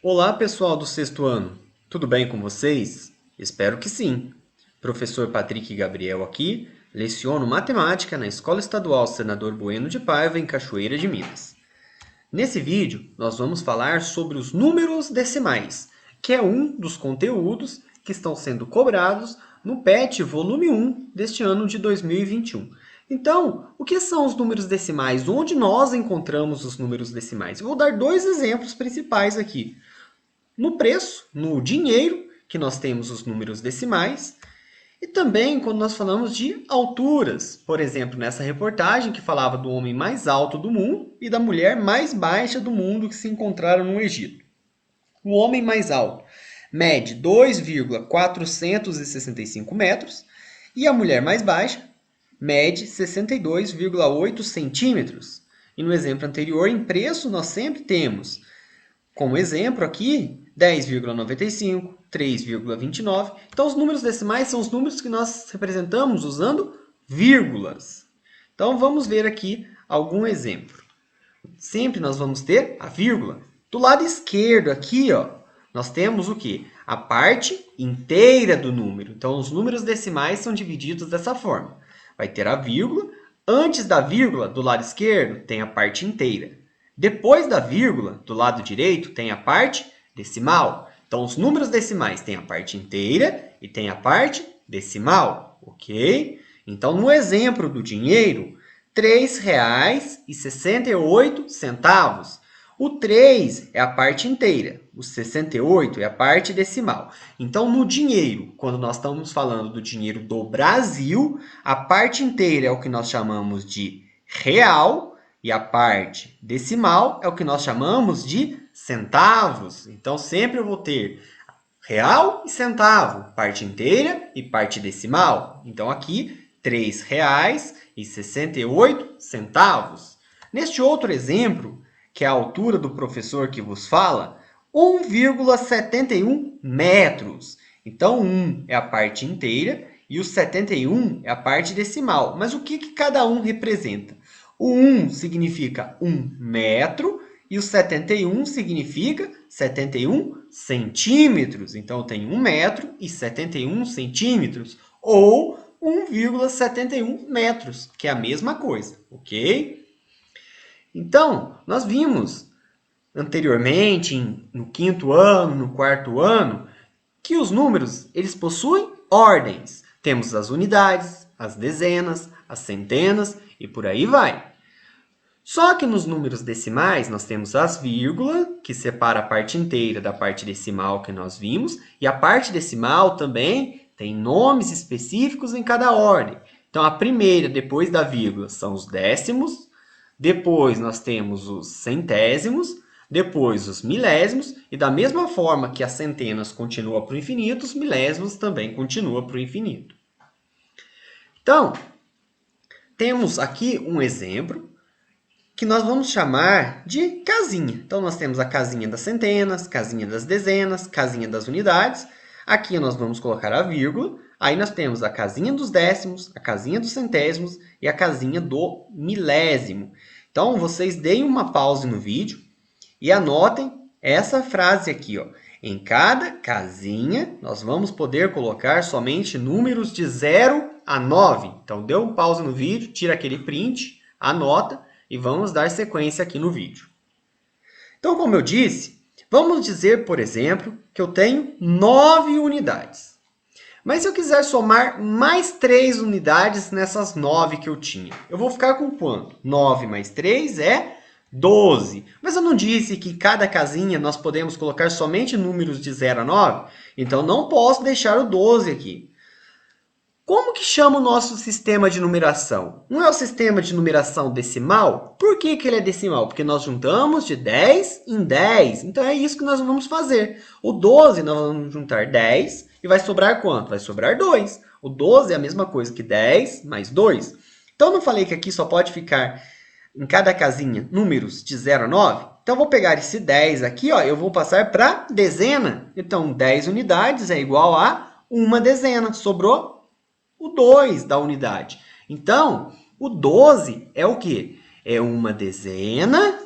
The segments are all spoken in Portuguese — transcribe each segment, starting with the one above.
Olá, pessoal do sexto ano. Tudo bem com vocês? Espero que sim. Professor Patrick Gabriel aqui, leciono matemática na Escola Estadual Senador Bueno de Paiva, em Cachoeira de Minas. Nesse vídeo, nós vamos falar sobre os números decimais, que é um dos conteúdos que estão sendo cobrados no PET volume 1 deste ano de 2021. Então, o que são os números decimais? Onde nós encontramos os números decimais? Eu vou dar dois exemplos principais aqui. No preço, no dinheiro, que nós temos os números decimais, e também quando nós falamos de alturas. Por exemplo, nessa reportagem que falava do homem mais alto do mundo e da mulher mais baixa do mundo que se encontraram no Egito. O homem mais alto mede 2,465 metros e a mulher mais baixa mede 62,8 centímetros. E no exemplo anterior, em preço, nós sempre temos como exemplo aqui, 10,95, 3,29. Então, os números decimais são os números que nós representamos usando vírgulas. Então, vamos ver aqui algum exemplo. Sempre nós vamos ter a vírgula. Do lado esquerdo aqui, ó, nós temos o quê? A parte inteira do número. Então, os números decimais são divididos dessa forma. Vai ter a vírgula. Antes da vírgula, do lado esquerdo, tem a parte inteira. Depois da vírgula, do lado direito, tem a parte decimal. Então, os números decimais têm a parte inteira e tem a parte decimal, ok? Então, no exemplo do dinheiro, R$ 3,68. O 3 é a parte inteira, o 68 é a parte decimal. Então, no dinheiro, quando nós estamos falando do dinheiro do Brasil, a parte inteira é o que nós chamamos de real e a parte decimal é o que nós chamamos de centavos. Então, sempre eu vou ter real e centavo, parte inteira e parte decimal. Então, aqui, R$ 3,68. Neste outro exemplo, que é a altura do professor que vos fala, 1,71 metros. Então, 1 é a parte inteira e o 71 é a parte decimal. Mas o que cada um representa? O 1 significa 1 metro e o 71 significa 71 centímetros. Então, eu tenho 1 metro e 71 centímetros. Ou 1,71 metros, que é a mesma coisa, ok? Então, nós vimos anteriormente, no quinto ano, no quarto ano, que os números eles possuem ordens. Temos as unidades, as dezenas, as centenas e por aí vai. Só que nos números decimais nós temos as vírgulas, que separa a parte inteira da parte decimal que nós vimos, e a parte decimal também tem nomes específicos em cada ordem. Então, a primeira, depois da vírgula, são os décimos, depois nós temos os centésimos, depois os milésimos, e da mesma forma que as centenas continuam para o infinito, os milésimos também continuam para o infinito. Então, temos aqui um exemplo que nós vamos chamar de casinha. Então, nós temos a casinha das centenas, casinha das dezenas, casinha das unidades. Aqui nós vamos colocar a vírgula. Aí nós temos a casinha dos décimos, a casinha dos centésimos e a casinha do milésimo. Então, vocês deem uma pausa no vídeo e anotem essa frase aqui, ó. Em cada casinha, nós vamos poder colocar somente números de 0 a 9. Então, dê um pause no vídeo, tira aquele print, anota e vamos dar sequência aqui no vídeo. Então, como eu disse, vamos dizer, por exemplo, que eu tenho 9 unidades. Mas se eu quiser somar mais 3 unidades nessas 9 que eu tinha, eu vou ficar com quanto? 9 mais 3 é 12. Mas eu não disse que cada casinha nós podemos colocar somente números de 0 a 9? Então, não posso deixar o 12 aqui. Como que chama o nosso sistema de numeração? Não é o sistema de numeração decimal? Por que ele é decimal? Porque nós juntamos de 10 em 10. Então, é isso que nós vamos fazer. O 12, nós vamos juntar 10 e vai sobrar quanto? Vai sobrar 2. O 12 é a mesma coisa que 10 mais 2. Então, eu não falei que aqui só pode ficar em cada casinha números de 0 a 9? Então, eu vou pegar esse 10 aqui, ó, eu vou passar para dezena. Então, 10 unidades é igual a uma dezena. Sobrou o 2 da unidade. Então, o 12 é o quê? É uma dezena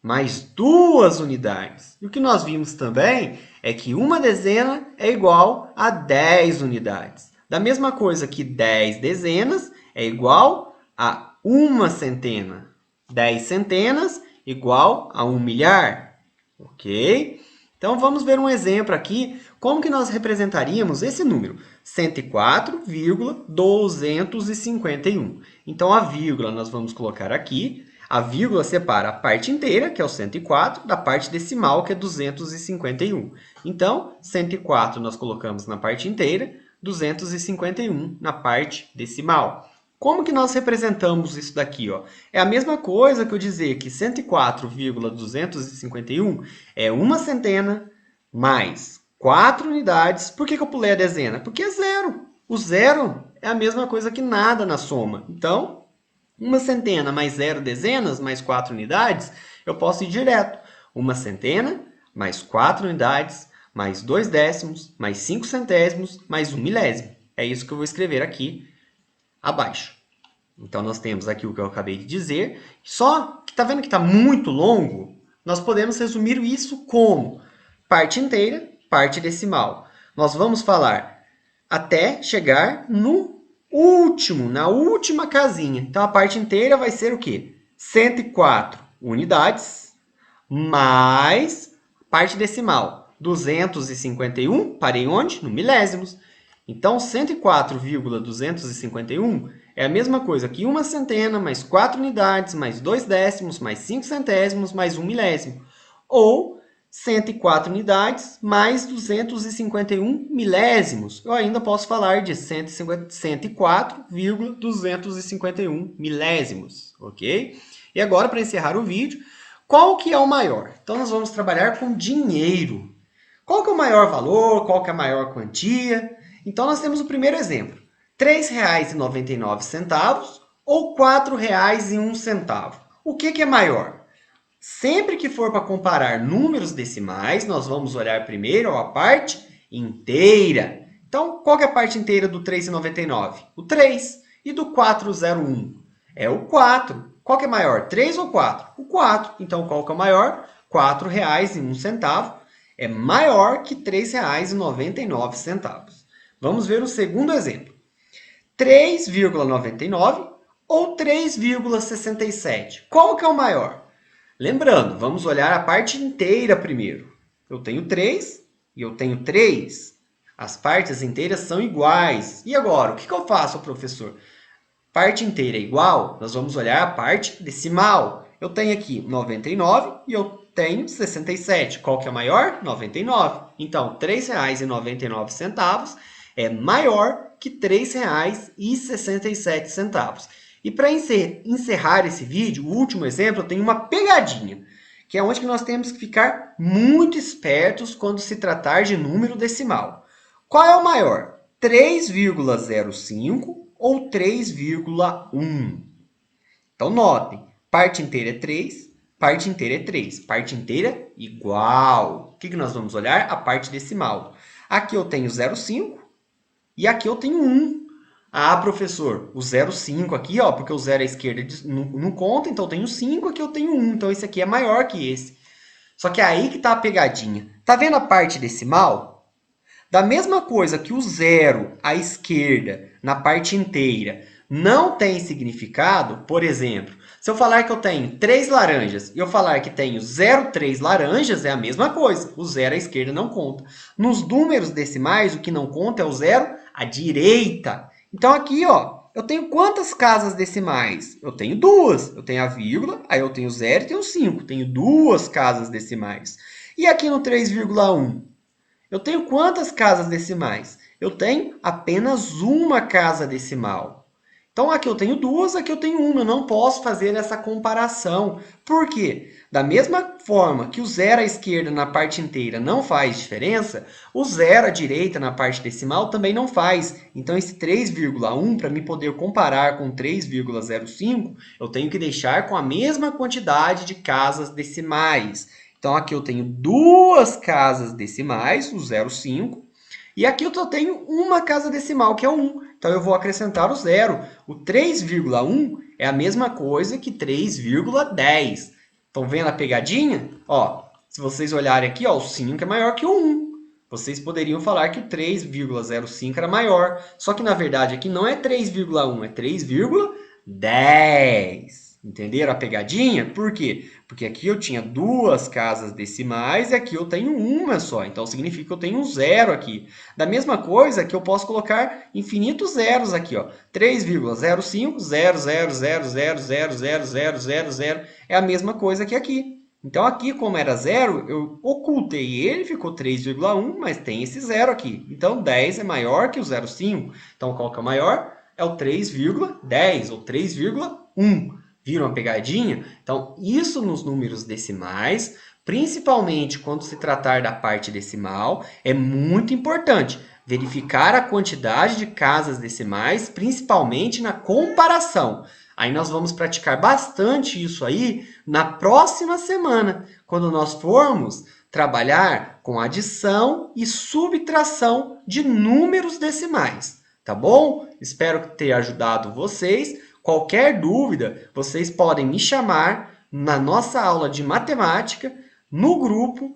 mais 2 unidades. E o que nós vimos também é que uma dezena é igual a 10 unidades. Da mesma coisa que 10 dezenas é igual a uma centena. 10 centenas igual a 1 milhar. Ok? Então, vamos ver um exemplo aqui, como que nós representaríamos esse número, 104,251. Então, a vírgula nós vamos colocar aqui. A vírgula separa a parte inteira, que é o 104, da parte decimal, que é 251. Então, 104 nós colocamos na parte inteira, 251 na parte decimal. Como que nós representamos isso daqui? Ó? É a mesma coisa que eu dizer que 104,251 é uma centena mais 4 unidades. Por que eu pulei a dezena? Porque é zero. O zero é a mesma coisa que nada na soma. Então, uma centena mais 0 dezenas mais 4 unidades, eu posso ir direto. Uma centena mais 4 unidades mais 2 décimos mais 5 centésimos mais 1 milésimo. É isso que eu vou escrever aqui abaixo. Então, nós temos aqui o que eu acabei de dizer. Só que está vendo que está muito longo? Nós podemos resumir isso como parte inteira, parte decimal. Nós vamos falar até chegar no último, na última casinha. Então, a parte inteira vai ser o quê? 104 unidades mais parte decimal. 251, parei onde? No milésimos. Então, 104,251 é a mesma coisa que uma centena, mais 4 unidades, mais 2 décimos, mais 5 centésimos, mais 1 milésimo. Ou 104 unidades, mais 251 milésimos. Eu ainda posso falar de 104,251 milésimos, ok? E agora, para encerrar o vídeo, qual que é o maior? Então, nós vamos trabalhar com dinheiro. Qual que é o maior valor? Qual que é a maior quantia? Então, nós temos o primeiro exemplo. R$ 3,99 ou R$ 4,01. O que é maior? Sempre que for para comparar números decimais, nós vamos olhar primeiro a parte inteira. Então, qual que é a parte inteira do 3,99? O 3. E do 401? É o 4. Qual que é maior, 3 ou 4? O 4. Então, qual que é o maior? R$ 4,01 é maior que R$ 3,99. Vamos ver o segundo exemplo. 3,99 ou 3,67? Qual que é o maior? Lembrando, vamos olhar a parte inteira primeiro. Eu tenho 3 e eu tenho 3. As partes inteiras são iguais. E agora, o que eu faço, professor? Parte inteira é igual, nós vamos olhar a parte decimal. Eu tenho aqui 99 e eu tenho 67. Qual que é maior? 99. Então, R$ 3,99 é maior que R$ 3,67. E para encerrar esse vídeo, o último exemplo, eu tenho uma pegadinha, que é onde que nós temos que ficar muito espertos quando se tratar de número decimal. Qual é o maior? 3,05 ou 3,1? Então, notem, parte inteira é 3, parte inteira é 3, parte inteira igual. O que nós vamos olhar? A parte decimal. Aqui eu tenho 0,5 e aqui eu tenho 1. Ah, professor, o 0,5 aqui, ó, porque o 0 à esquerda não conta, então eu tenho 5, aqui eu tenho 1. Então, esse aqui é maior que esse. Só que é aí que está a pegadinha. Tá vendo a parte decimal? Da mesma coisa que o 0 à esquerda, na parte inteira, não tem significado, por exemplo, se eu falar que eu tenho 3 laranjas e eu falar que tenho 0,3 laranjas, é a mesma coisa. O 0 à esquerda não conta. Nos números decimais, o que não conta é o 0 à direita. Então, aqui, ó, eu tenho quantas casas decimais? Eu tenho 2. Eu tenho a vírgula, aí eu tenho 0 e tenho 5. Tenho 2 casas decimais. E aqui no 3,1? Eu tenho quantas casas decimais? Eu tenho apenas uma casa decimal. Então, aqui eu tenho 2, aqui eu tenho 1. Eu não posso fazer essa comparação. Por quê? Da mesma forma que o 0 à esquerda na parte inteira não faz diferença, o 0 à direita na parte decimal também não faz. Então, esse 3,1, para me poder comparar com 3,05, eu tenho que deixar com a mesma quantidade de casas decimais. Então, aqui eu tenho 2 casas decimais, o 0,5, e aqui eu só tenho uma casa decimal, que é o 1. Então, eu vou acrescentar o 0. O 3,1 é a mesma coisa que 3,10. Estão vendo a pegadinha? Ó, se vocês olharem aqui, ó, o 5 é maior que o 1. Vocês poderiam falar que o 3,05 era maior. Só que, na verdade, aqui não é 3,1, é 3,10. Entenderam a pegadinha? Por quê? Porque aqui eu tinha duas casas decimais e aqui eu tenho uma só. Então, significa que eu tenho um zero aqui. Da mesma coisa que eu posso colocar infinitos zeros aqui, ó. 3,05, 0,000000000. É a mesma coisa que aqui. Então, aqui, como era zero, eu ocultei ele, ficou 3,1, mas tem esse zero aqui. Então, 10 é maior que o 0,5. Então, qual que é o maior? É o 3,10 ou 3,1. Viram a pegadinha? Então, isso nos números decimais, principalmente quando se tratar da parte decimal, é muito importante. Verificar a quantidade de casas decimais, principalmente na comparação. Aí nós vamos praticar bastante isso aí na próxima semana, quando nós formos trabalhar com adição e subtração de números decimais. Tá bom? Espero ter ajudado vocês. Qualquer dúvida, vocês podem me chamar na nossa aula de matemática, no grupo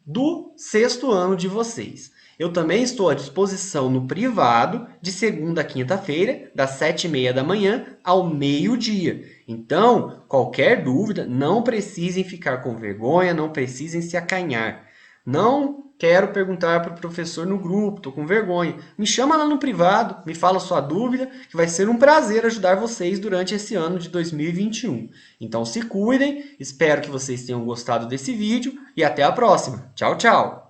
do sexto ano de vocês. Eu também estou à disposição no privado, de segunda a quinta-feira, das 7h30 da manhã ao meio-dia. Então, qualquer dúvida, não precisem ficar com vergonha, não precisem se acanhar. Não quero perguntar para o professor no grupo, estou com vergonha. Me chama lá no privado, me fala sua dúvida, que vai ser um prazer ajudar vocês durante esse ano de 2021. Então se cuidem, espero que vocês tenham gostado desse vídeo e até a próxima. Tchau, tchau!